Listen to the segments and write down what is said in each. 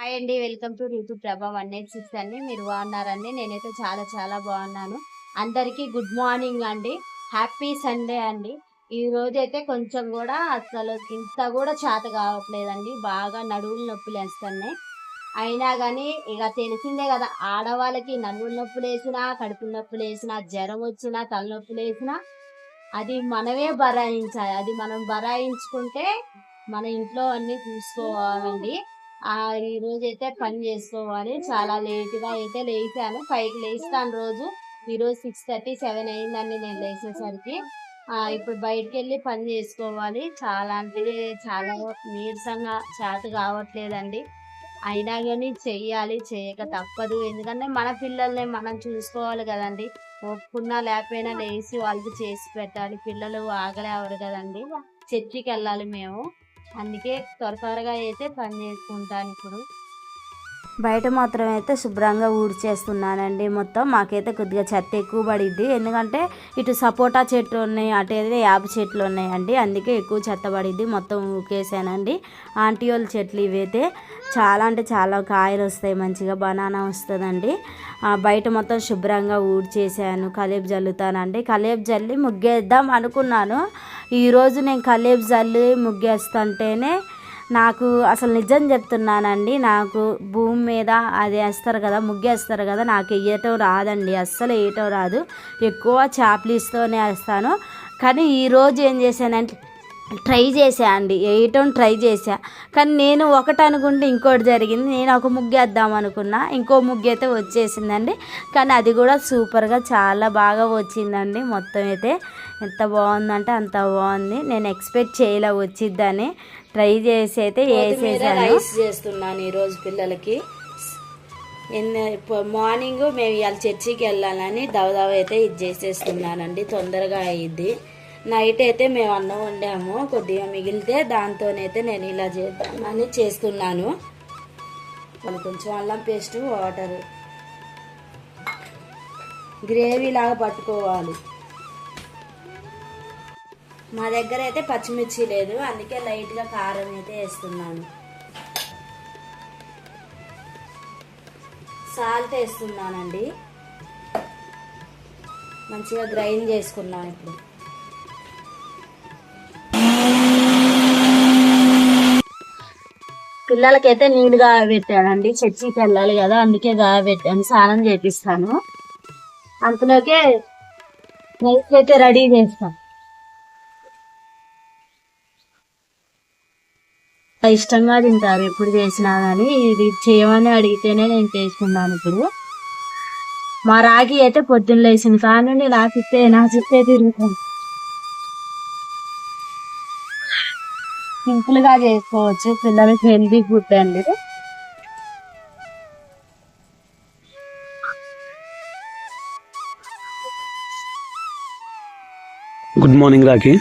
Hi అండి. Welcome to YouTube ప్రభా 186 అండి. మీరు బాగున్నారండి? నేనైతే చాలా చాలా బాగున్నాను. అందరికీ గుడ్ మార్నింగ్ అండి. హ్యాపీ సండే అండి. ఈ రోజైతే కొంచెం కూడా అసలు ఇంత కూడా చేత కావట్లేదండి. బాగా నడువులు నొప్పులేస్తున్నాయి. అయినా కానీ ఇక తెలిసిందే కదా, ఆడవాళ్ళకి నడువులు నొప్పులేసినా, కడుపు నొప్పులేసినా, జ్వరం వచ్చినా, తలనొప్పులేసినా అది మనమే భరాయించాలి. అది మనం భరాయించుకుంటే మన ఇంట్లో అన్ని చూసుకోవాలండి. ఈ రోజైతే పని చేసుకోవాలి. చాలా లేట్‌గా అయితే లేచాను. 5కి లేస్తాను రోజు. ఈరోజు 6:30, 7 అయిందండి నేను లేచేసరికి. ఇప్పుడు బయటికెళ్ళి పని చేసుకోవాలి. చాలా అంటే చాలా నీరసంగా చేత కావట్లేదండి. అయినా గాని చెయ్యాలి. చేయక తప్పదు. ఎందుకంటే మన పిల్లల్ని మనం చూసుకోవాలి గదండీ! ఒప్పుకున్నా లేకపోయినా లేసి వాళ్ళకి చేసి పెట్టాలి. పిల్లలు ఆగలేవరు గదండీ! చర్చికెళ్ళాలి మేము. అందుకే త్వరగా అయితే పని చేసుకుంటానిప్పుడు. బయట మాత్రం అయితే శుభ్రంగా ఊడ్చేస్తున్నానండి. మొత్తం మాకైతే కొద్దిగా చెత్త ఎక్కువ పడిద్ది. ఎందుకంటే ఇటు సపోటా చెట్లు ఉన్నాయి, అటు అయితే యాప చెట్లు ఉన్నాయండి. అందుకే ఎక్కువ చెత్త పడిద్ది. మొత్తం ఊకేసానండి. ఆంటీ వాళ్ళ చెట్లు ఇవైతే చాలా అంటే చాలా కాయలు వస్తాయి, మంచిగా బనానా వస్తుందండి. బయట మొత్తం శుభ్రంగా ఊడ్చేసాను. కలేపు జల్లుతానండి. కలేపు జల్లి ముగ్గేద్దాం అనుకున్నాను. ఈరోజు నేను కలేపు జల్లి ముగ్గేస్తుంటేనే నాకు అసలు నిజం చెప్తున్నానండి, నాకు భూమి మీద అది వేస్తారు కదా, ముగ్గేస్తారు కదా, నాకు వేయటం రాదండి. అస్సలు వేయటం రాదు. ఎక్కువ చాప్లీస్తోనే వేస్తాను. కానీ ఈరోజు ఏం చేశానంటే ట్రై చేసా అండి, వేయటం ట్రై చేసా. కానీ నేను ఒకటి అనుకుంటే ఇంకోటి జరిగింది. నేను ఒక ముగ్గు వేద్దాం అనుకున్నా, ఇంకో ముగ్గు అయితే వచ్చేసిందండి. కానీ అది కూడా సూపర్గా చాలా బాగా వచ్చిందండి. మొత్తం అయితే ఎంత బాగుందంటే అంత బాగుంది. నేను ఎక్స్పెక్ట్ చేయలే వచ్చిద్దని. ట్రై చేసి అయితే వేసేసాను. రైస్ చేస్తున్నాను ఈరోజు పిల్లలకి. మార్నింగ్ మేము ఇవాళ చర్చికి వెళ్ళాలని దవదవ అయితే ఇది చేసేస్తున్నానండి, తొందరగా అయ్యిద్ది. నైట్ అయితే మేము అన్నం వండాము, కొద్దిగా మిగిలితే దాంతోనైతే నేను ఇలా చేద్దామని చేస్తున్నాను. కొంచెం అల్లం పేస్ట్, వాటర్, గ్రేవీ లాగా పట్టుకోవాలి. మా దగ్గర అయితే పచ్చిమిర్చి లేదు, అందుకే లైట్గా కారం అయితే వేస్తున్నాను. సాల్ట్ వేస్తున్నానండి. మంచిగా గ్రైండ్ చేసుకున్నాను. ఇప్పుడు పిల్లలకైతే నీళ్ళు పెట్టానండి. చర్చికి వెళ్ళాలి కదా, అందుకే పెట్టాను. స్నానం చేపిస్తాను. అంతలోకే నైట్ అయితే రెడీ చేస్తాను. ఇష్టంగా తింటారు ఎప్పుడు చేసినా కానీ. ఇది చేయమని అడిగితేనే నేను చేసుకున్నాను. ఇప్పుడు మా రాగి అయితే పొద్దున్న లేచిన కానీ నా చుట్టే తిరుగుతాను. సింపుల్ గా చేసుకోవచ్చు, పిల్లలకి హెల్దీ ఫుడ్ అండి. Good morning Rakhi.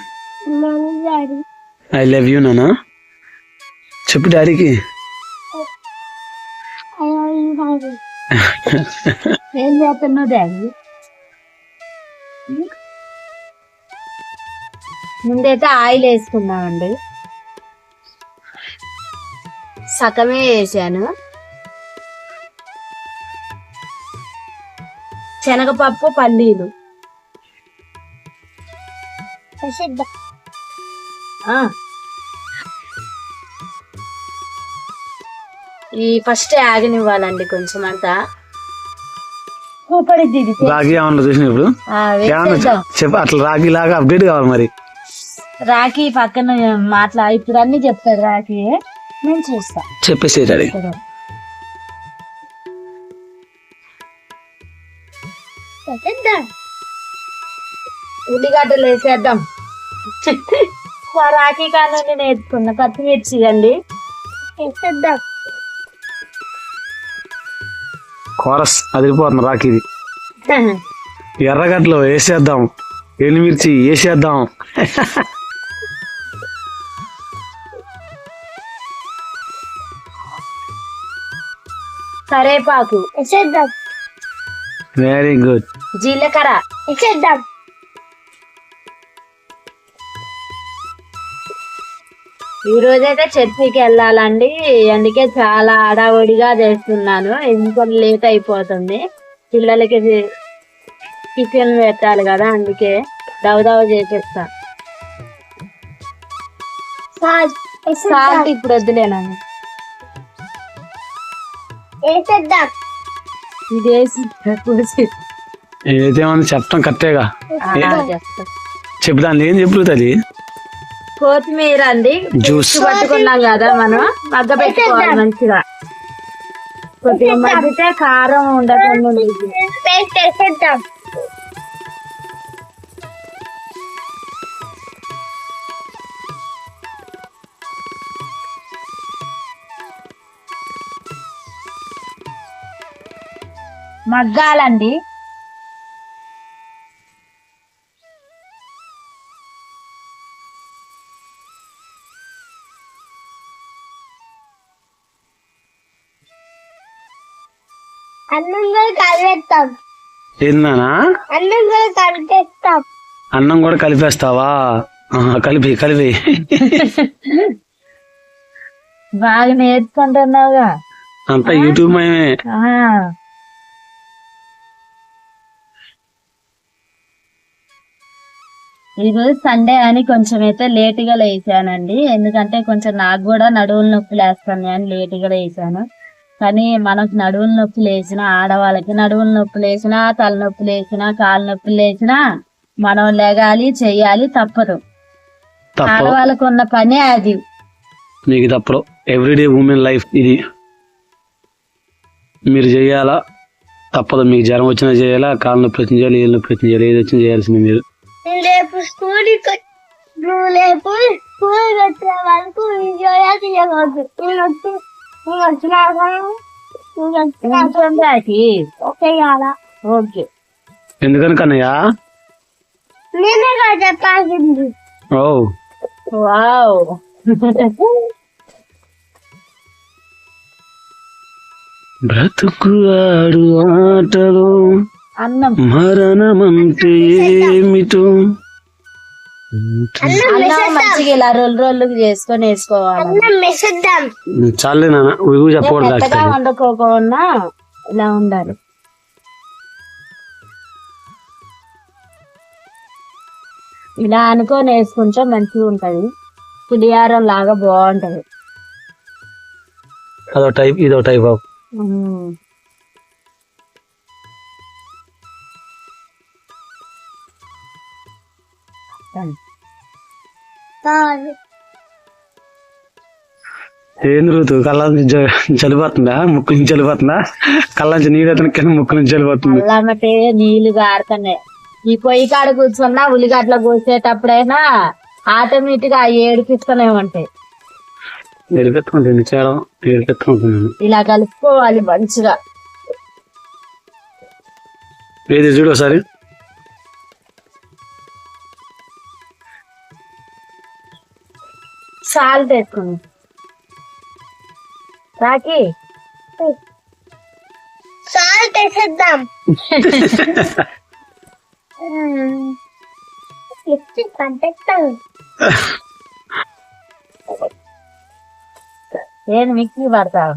I love you నానా. చెప్పు డాడీకి. ఏం చేస్తున్నావు డాడీ? ముందైతే ఆయిల్ వేసుకున్నామండి. సగమే వేసాను. శనగపప్పు, పల్లీలు ఈ ఫస్ట్ ఆగనివ్వాలండి కొంచెం అంతా. రాగి ఏమన్నా చూసిన ఇప్పుడు చెప్పు, అట్లా రాగి లాగా అప్డేట్ కావాలి మరి. రాఖీ పక్కన ఇప్పుడు అన్ని చెప్తాడు రాఖీ, నేను చూస్తా. చెప్పేసి డాడీ. ఉల్లిగడ్డలు వేసేద్దాం. రాఖీ కాలంలో నేర్చుకున్న పచ్చిమిర్చి అండి వేసేద్దాం. కోరస్ అదిరిపోతుంది రాఖీది. ఎర్రగడ్డలు వేసేద్దాం, ఎండుమిర్చి వేసేద్దాం. కరేపాకు వేసేద్దాం. Very good. జీలకర్ర వేసేద్దాం. ఈ రోజైతే చర్చికి వెళ్ళాలండి, అందుకే చాలా హడావుడిగా చేస్తున్నాను, ఎందుకంటే లేట్ అయిపోతుంది. పిల్లలకి టిఫిన్ పెట్టాలి కదా, అందుకే దవదవ చేసేస్తా. సాల్ట్ ఇప్పుడు వద్దులేనండి, ఇది వేసి ఏదేమన్నా చెప్తాం కరెక్టేగా. చేస్తా. చెప్తాను ఏం చెప్పుతుంది కొత్తిమీర అండి, జ్యూస్ పట్టుకున్నాం కదా మనం, మగ్గ పెట్టుకోవాలి మంచిగా. కొద్దిగా మగ్గితే కారం ఉండకుండా ఉండేది. మగ్గాలండి. ఏందన్నా అన్నం కూడా కలిపేస్తావా? కలిపి కలిపి బాగా నేర్చుకుంటున్నావుగా. అంతా యూట్యూబ్ మయమే. ఈరోజు సండే అని కొంచెం అయితే లేటుగా లేచానండి, ఎందుకంటే కొంచెం నాకు కూడా నడువుల నొప్పి లేస్తాను అని లేటుగా లేచాను. కానీ మనకు నడువుల నొప్పి లేచిన, ఆడవాళ్ళకి నడువుల నొప్పి లేచినా, తలనొప్పి లేచినా, కాళ్ళ నొప్పి లేచినా మనం లేగాలి, చెయ్యాలి, తప్పదు. ఆడవాళ్ళకు ఉన్న పని అది. మీకు తప్పదు. ఎవ్రీడే ఉమెన్ లైఫ్ ఇది, మీరు చేయాలా, తప్పదు. మీకు జ్వరం వచ్చినా చేయాలా, కాళ్ళ నొప్పి వచ్చిన చేయాలి, ఏళ్ళ నొప్పి వచ్చిన చేయాలి, ఏది వచ్చినా చేయాల్సింది మీరు. రేపు స్కూల్ రేపు స్కూల్ వచ్చే వరకు ఓకే. ఎందుకని కన్నయ్య? నేనే చెప్పాల్సింది. ఓ వావ్. బ్రతుకు ఆడు ఆటలు అన్నం మరణమంటే ఏమిటో. అన్నం మంచిగా ఇలా రోళ్ళు చేసుకొని వేసుకోవాలి. చాలే నాన్న, ఇవి చెప్పకూడదు. పెద్దగా వండుకోకుండా ఇలా ఉండాలి. ఇలా అనుకొని వేసుకుంటే మంచిగా ఉంటది, పులిహారం లాగా బాగుంటది. అదో టైప్, ఇదో టైప్ ఆఫ్. ఏంది ఋతు, కళ్ళ నుంచి చలిపోతుందా? ముక్కు నుంచి చలిపోతుందా? కళ్ళ నుంచి నీళ్ళు కింద ముక్కు నుంచి చలిపోతుంది. అల్లమటే నీళ్లు గారుతున్నాయి. ఈ పొయ్యి కాడ కూర్చున్నా ఉల్లిగడ్డలు కోసేటప్పుడైనా ఆటోమేటిక్ గా ఏడిపిస్తూనే ఉంటాయి. ఏడిపెత్తుకుంటుంది చేయడం, ఏడిపెత్తుకుంటుంది. ఇలా కలుపుకోవాలి మంచిగా. ఏది చూడు ఒకసారి. సాల్ట్ వేసుకుని రాకి సాల్ట్ వేసేద్దాం. ఏం మిక్సీ పడతావు?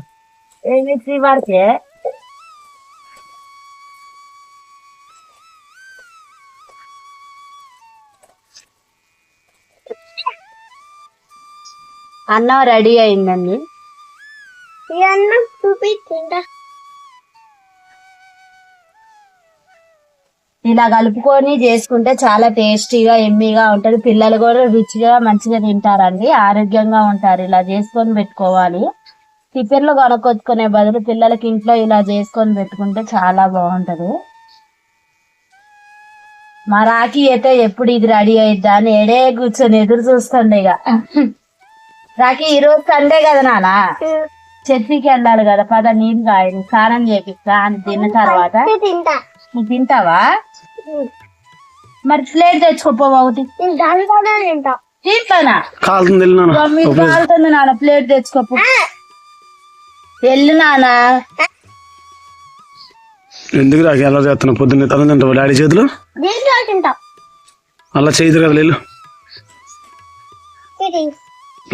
ఏ మిక్సీ పడితే అన్నం రెడీ అయిందండి. ఈ అన్నం చూపించిందా? ఇలా కలుపుకొని చేసుకుంటే చాలా టేస్టీగా ఎమ్మీగా ఉంటది. పిల్లలు కూడా రుచిగా మంచిగా తింటారండి, ఆరోగ్యంగా ఉంటారు. ఇలా చేసుకొని పెట్టుకోవాలి. టిఫిన్లు కొనుక్కొచ్చుకునే బదులు పిల్లలకి ఇంట్లో ఇలా చేసుకొని పెట్టుకుంటే చాలా బాగుంటది. మా రాఖీ అయితే ఎప్పుడు ఇది రెడీ అయిద్దా అని ఏడే కూర్చొని ఎదురు చూస్తుండే. ఇక రాఖీ ఈరోజు సండే కదా నాన్న, చర్చికి వెళ్ళాలి కదా, పద నీళ్ళు కాయని స్నానం చేపిస్తా అని తిన్న తర్వాత. తింటా. నువ్వు తింటావా? మరి ప్లేట్ తెచ్చుకోపోవా ఒకటి. తింటా. తింటానా? కాలుతుంది మీకు కాలుతుంది నాన్న, ప్లేట్ తెచ్చుకోపో. వెళ్ళు నాన్న. ఎందుకు రాకి ఎలా చేస్తున్నా? పొద్దున్నే తల తింటావు డాడీ చేతులు? తింటా. అలా చేయదు కదా. వెళ్ళు.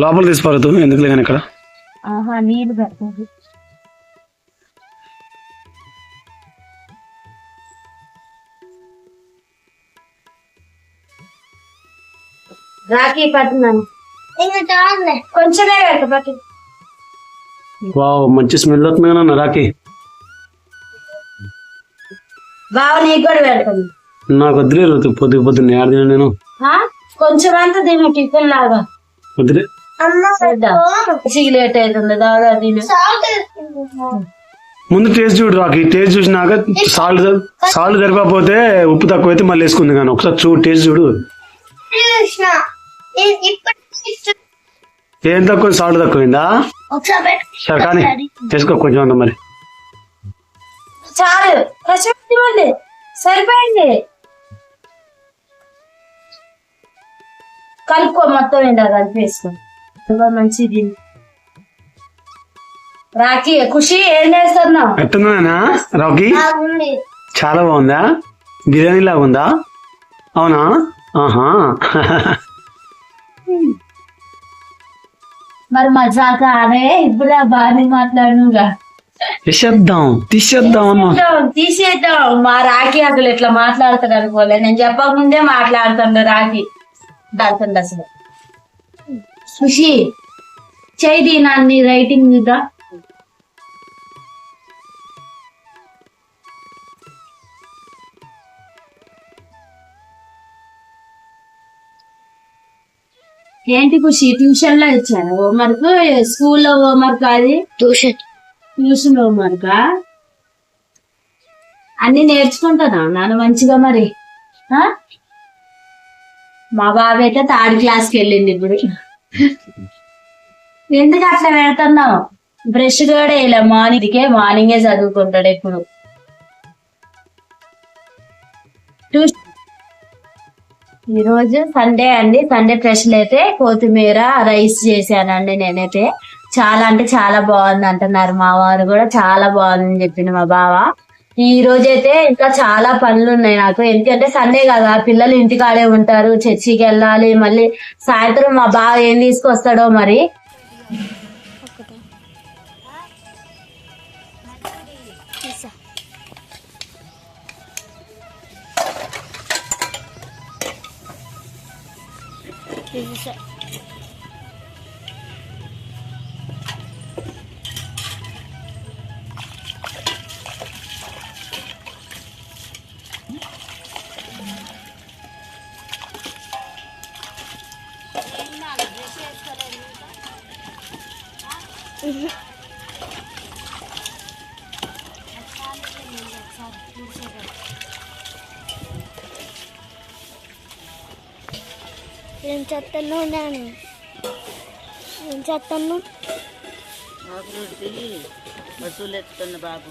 లోపల తీసిపారదు ఎందుకులే కానీ ఇక్కడ. ఆహా నీళ్ళు పెడతారు. రాఖీ పడుతున్నాను, ఇంకా చాలే. కొంచెమే పెడతా పట్టు. వావ్ మంచి స్మెల్ వస్తుంది కదా రాఖీ. బావ నీకు కూడా పెడతాను. నాకు వద్దులే పొద్దున్నే ఆడదిన నేను. కొంచెం అంతా దీని టిఫిన్ లాగా వద్దులే. అమ్మ సిగలేట్ అవుతుంది దాదా దీని. సాల్ట్ వేసుకుంటున్నాను. ముందు టేస్ట్ చూడు రాఖీ. టేస్ట్ చూసినాక సాల్ట్ సరిపోతే ఉప్పు తక్కువైతే మళ్ళీ వేసుకుంది. కానీ ఒకసారి చూడు టేస్ట్ చూడు. కృష్ణ ఇప్పుడు ఏం తక్కువ సాల్ట్ తక్కువైందా? ఒకసారి పెట్టు. సరే కానీ వేసుకో కొంచెం అంత మరి. చాలు కష్టపడి సరిపోయింది. కలుపుకో మొత్తం ఏంటో కలిపేసుకో. మంచిది. రాఖీ ఖుషి ఏం చేస్తున్నావు? ఎట్టుందా రాఖీ? బాగుంది. చాలా బాగుందా? బిర్యానీ లాగా ఉందా? అవునా? ఆహా. మరి మజాక అనే ఇప్పుడు బాగానే మాట్లాడుగా. తీసేద్దాం అమ్మా. తీసేద్దాం. మా రాఖీ అసలు ఇట్లా మాట్లాడతాడు అనుకోలే. నేను చెప్పకముందే మాట్లాడుతాను రాఖీ. దాంతో అసలు ఖుషి చేయి నన్ను రైటింగ్ మీద. ఏంటి ఖుషి ట్యూషన్ లో ఇచ్చాను హోంవర్క్, స్కూల్లో హోంవర్క్ అది ట్యూషన్ హోంవర్క్ అన్ని నేర్చుకుంటానా నాన్న మంచిగా మరి? మా బాబు అయితే 3rd క్లాస్కి వెళ్ళింది ఇప్పుడు. ఎందుకు అట్లా పెడుతున్నావు? బ్రష్ కూడా వేయలే. మార్నింగే చదువుకుంటాడు ఎప్పుడు. ఈరోజు సండే అండి. సండే స్పెషల్ అయితే కొత్తిమీర రైస్ చేశానండి నేనైతే. చాలా అంటే చాలా బాగుంది అంటున్నారు మా వారు కూడా. చాలా బాగుందని చెప్పింది మా బావ. ఈ రోజైతే ఇంకా చాలా పనులు ఉన్నాయి నాకు. ఎందుకంటే సండే కదా, పిల్లలు ఇంటికాడే ఉంటారు, చర్చికి వెళ్ళాలి. మళ్ళీ సాయంత్రం మా బావ ఏం తీసుకొస్తాడో మరి. ఏం చేస్తున్నావు నేను? ఏం చేస్తున్నావు? వసూలు ఎత్తుతున్న బాబు.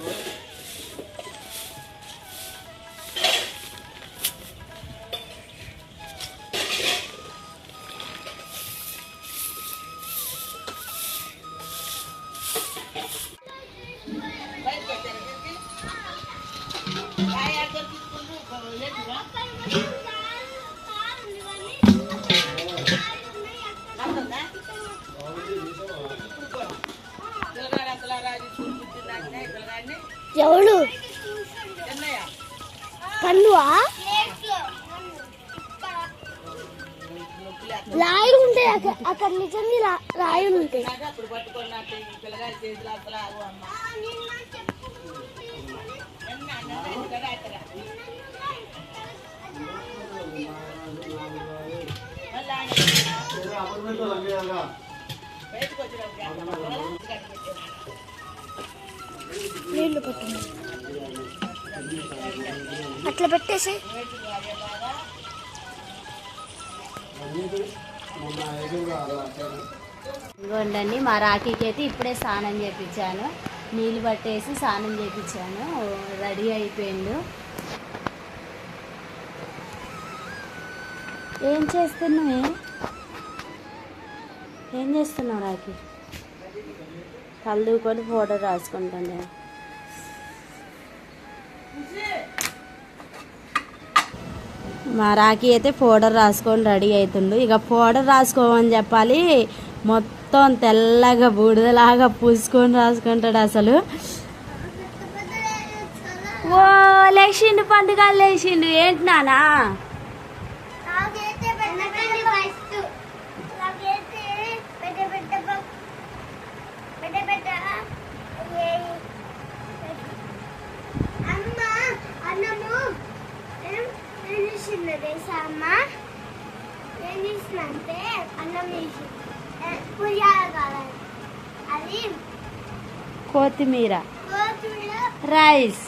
ఎవడు పన్నువా? రాయులు ఉంటాయి అక్కడ, నిజంగా రాయులు ఉంటాయి. నీళ్లు పట్టు అట్లా పెట్టేసి. ఇదిగోండి మా రాఖీకి అయితే ఇప్పుడే స్నానం చేయించాను. నీళ్ళు పట్టేసి స్నానం చేయించాను. రెడీ అయిపోయిండు. ఏం చేస్తున్నావు? ఏం చేస్తున్నావు రాఖీ? కళ్ళుకొని పౌడర్ రాసుకుంటాను. మా రాఖీ అయితే పౌడర్ రాసుకొని రెడీ అవుతుండు. ఇక పౌడర్ రాసుకోమని చెప్పాలి, మొత్తం తెల్లగా బూడిదలాగా పూసుకొని రాసుకుంటాడు అసలు. ఓ లేచిండు, పండుగ లేచిండు. ఏంటి నానా? అన్నము ఏం చేసింది తెలుసా అమ్మ? ఏం చేసిందంటే అన్నం చేసి పులిహార కావాలి. అది కొత్తిమీర కొత్తిమీర రైస్.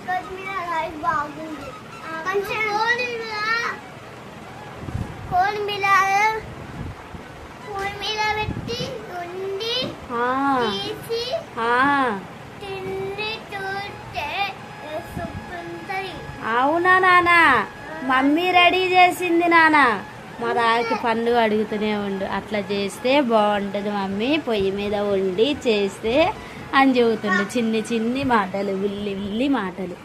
కొత్తిమీర రైస్ బాగుంది. కొంచెం కోడిమీర పెట్టి ఉండి తీసి తిండి చూస్తే సూపర్ ఉంటుంది. అవునా నానా? మమ్మీ రెడీ చేసింది నానా. మా రాకి పండుగ అడుగుతూనే ఉండు, అట్లా చేస్తే బాగుంటుంది మమ్మీ, పొయ్యి మీద వండి చేస్తే అని చెబుతుండు. చిన్ని చిన్ని మాటలు, ఉల్లి ఉల్లి మాటలు.